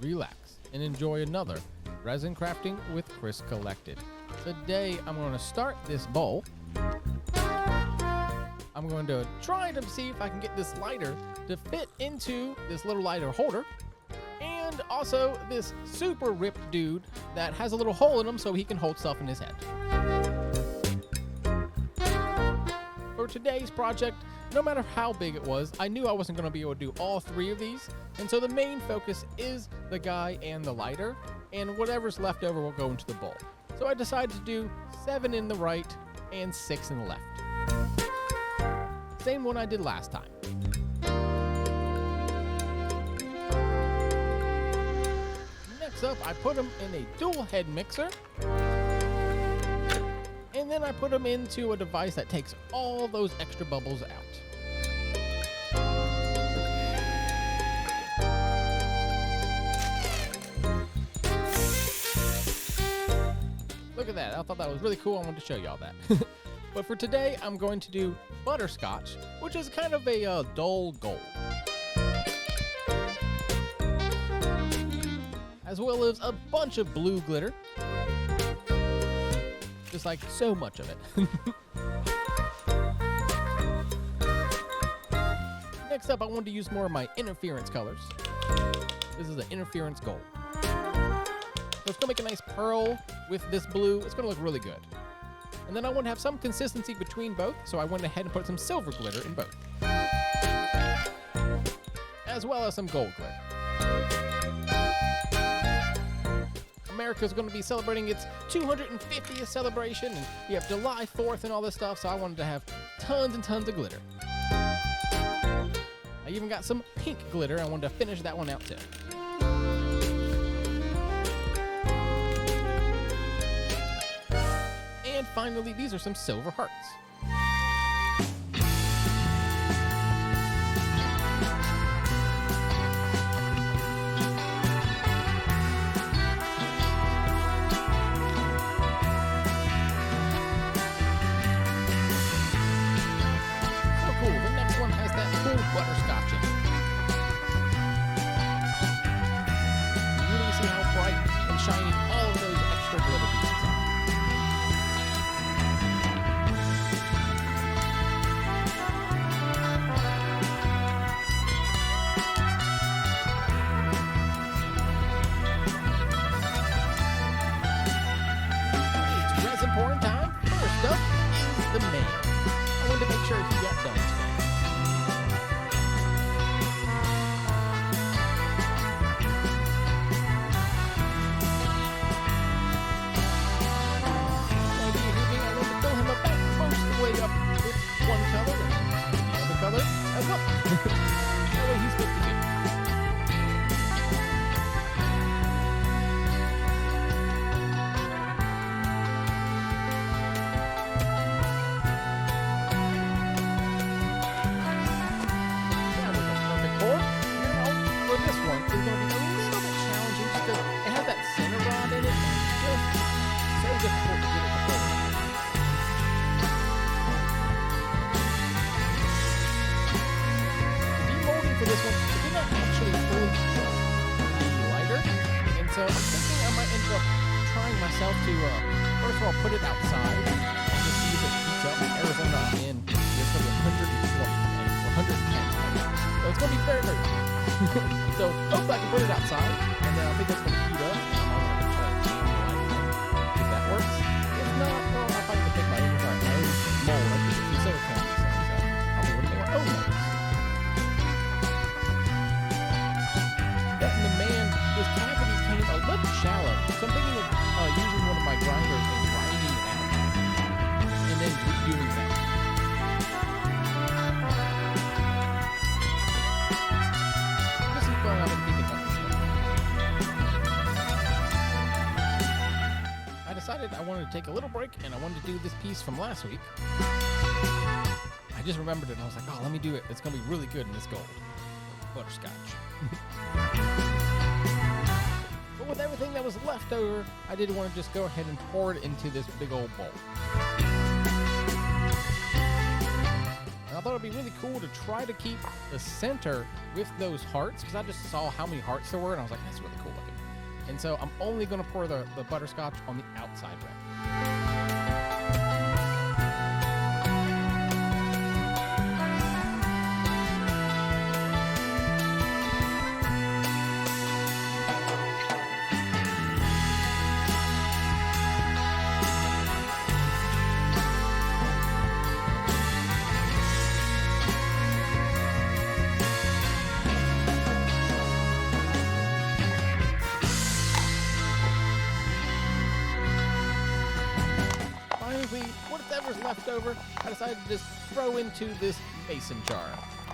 relax, and enjoy another Resin Crafting with Chris Collected. Today I'm going to start this bowl. I'm going to try to see if I can get this lighter to fit into this little lighter holder, and also this super ripped dude that has a little hole in him so he can hold stuff in his head. For today's project, no matter how big it was, I knew I wasn't going to be able to do all three of these, and so the main focus is the guy and the lighter, and whatever's left over will go into the bowl. So I decided to do 7 in the right and 6 in the left. Same one I did last time. Next up, I put them in a dual head mixer. And then I put them into a device that takes all those extra bubbles out. Look at that. I thought that was really cool. I wanted to show y'all that. But for today, I'm going to do butterscotch, which is kind of a dull gold. As well as a bunch of blue glitter. Just like so much of it. Next up, I wanted to use more of my interference colors. This is an interference gold. So it's going to make a nice pearl with this blue. It's going to look really good. And then I want to have some consistency between both, so I went ahead and put some silver glitter in both. As well as some gold glitter. America's going to be celebrating its 250th celebration, and we have July 4th and all this stuff, so I wanted to have tons and tons of glitter. I even got some pink glitter. I wanted to finish that one out too. And finally, these are some silver hearts. Butterscotch in it. You really see how bright and shiny all of those extra glitter pieces are. It's resin pouring time. First up is the man. I wanted to make sure he got done today. That way he's good to go. That was a perfect pour. Now, for this one, it's going to be a little bit challenging because it has that center rod in it, and it's just so difficult to get it to pour. For this one, it did not actually fully the lighter, and so I'm thinking I might end up trying myself to, first of all, put it outside and just see if it heats up. In Arizona, I'm in, it's going to be 120 or 110 right now. So it's going to be very, very hot. So hopefully I can put it outside, and then I think it's going to heat up, and I'm going to try to jam the lighter if that works. If not, well, I'll probably pick my own mold. I think it's silicone, so I'll be able to make my own molds. This cavity came a little shallow, so I'm thinking of using one of my grinders and grinding it out, and then redoing that. Just some fun I've been thinking about this stuff. I decided I wanted to take a little break, and I wanted to do this piece from last week. I just remembered it, and I was like, oh, let me do it. It's going to be really good in this gold. Butterscotch. But with everything that was left over, I did want to just go ahead and pour it into this big old bowl. And I'll thought it'd be really cool to try to keep the center with those hearts, because I just saw how many hearts there were, and I was like, that's really cool looking. And so I'm only going to pour the butterscotch on the outside rim. Whatever's left over, I decided to just throw into this mason jar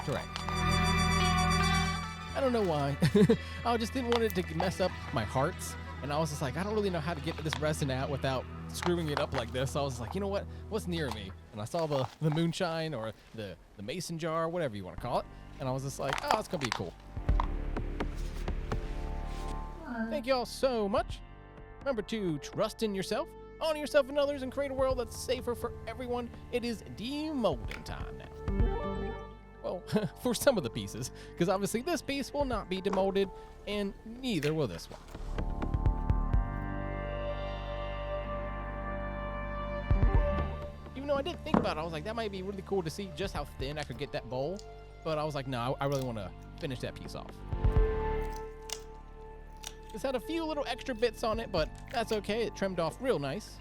tray. I don't know why. I just didn't want it to mess up my hearts, and I was just like, I don't really know how to get this resin out without screwing it up like this. So I was like, you know what? What's near me? And I saw the moonshine or the mason jar, whatever you want to call it, and I was just like, oh, it's gonna be cool. Thank you all so much. Remember to trust in yourself, honor yourself and others, and create a world that's safer for everyone. It is demolding time now. Well, for some of the pieces, because obviously this piece will not be demolded, and neither will this one. Even though I did think about it, I was like, that might be really cool to see just how thin I could get that bowl, but I was like, no, I really want to finish that piece off. This had a few little extra bits on it, but that's okay. It trimmed off real nice.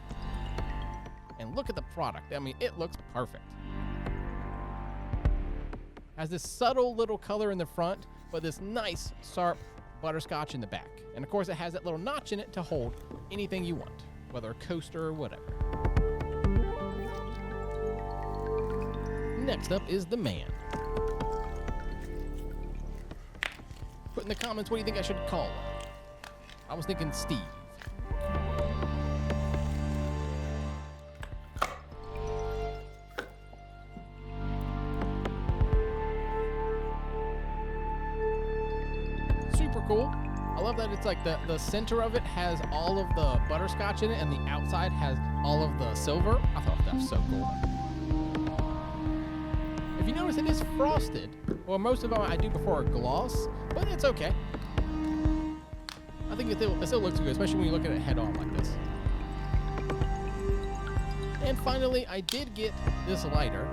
And look at the product. I mean, it looks perfect. Has this subtle little color in the front, but this nice, sharp butterscotch in the back. And of course, it has that little notch in it to hold anything you want, whether a coaster or whatever. Next up is the man. Put in the comments, what do you think I should call him? I was thinking Steve. Super cool. I love that it's like the center of it has all of the butterscotch in it, and the outside has all of the silver. I thought that was so cool. If you notice, it is frosted. Well, most of them I do before a gloss, but it's okay. I think it still looks good, especially when you look at it head on like this. And finally, I did get this lighter.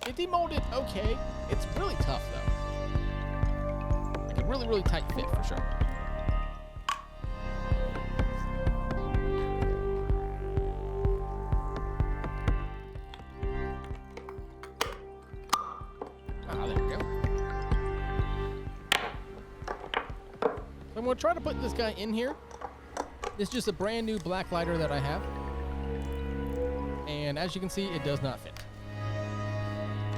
It demolded okay. It's really tough though. Like a really, really tight fit for sure. There we go. I'm going to try to put this guy in here. This is just a brand new black lighter that I have. And as you can see, it does not fit.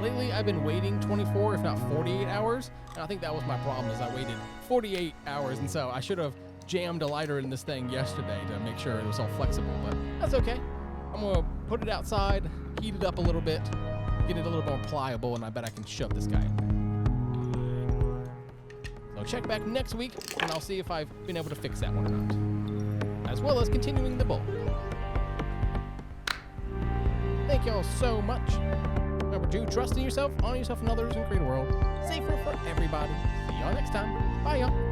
Lately, I've been waiting 24, if not 48 hours. And I think that was my problem, is I waited 48 hours. And so I should have jammed a lighter in this thing yesterday to make sure it was all flexible. But that's okay. I'm going to put it outside, heat it up a little bit, get it a little more pliable, and I bet I can shove this guy in there. So check back next week, and I'll see if I've been able to fix that one or not, as well as continuing the bowl. Thank y'all so much. Remember to trust in yourself, honor yourself and others, and create a world safer for everybody. See y'all next time. Bye, y'all.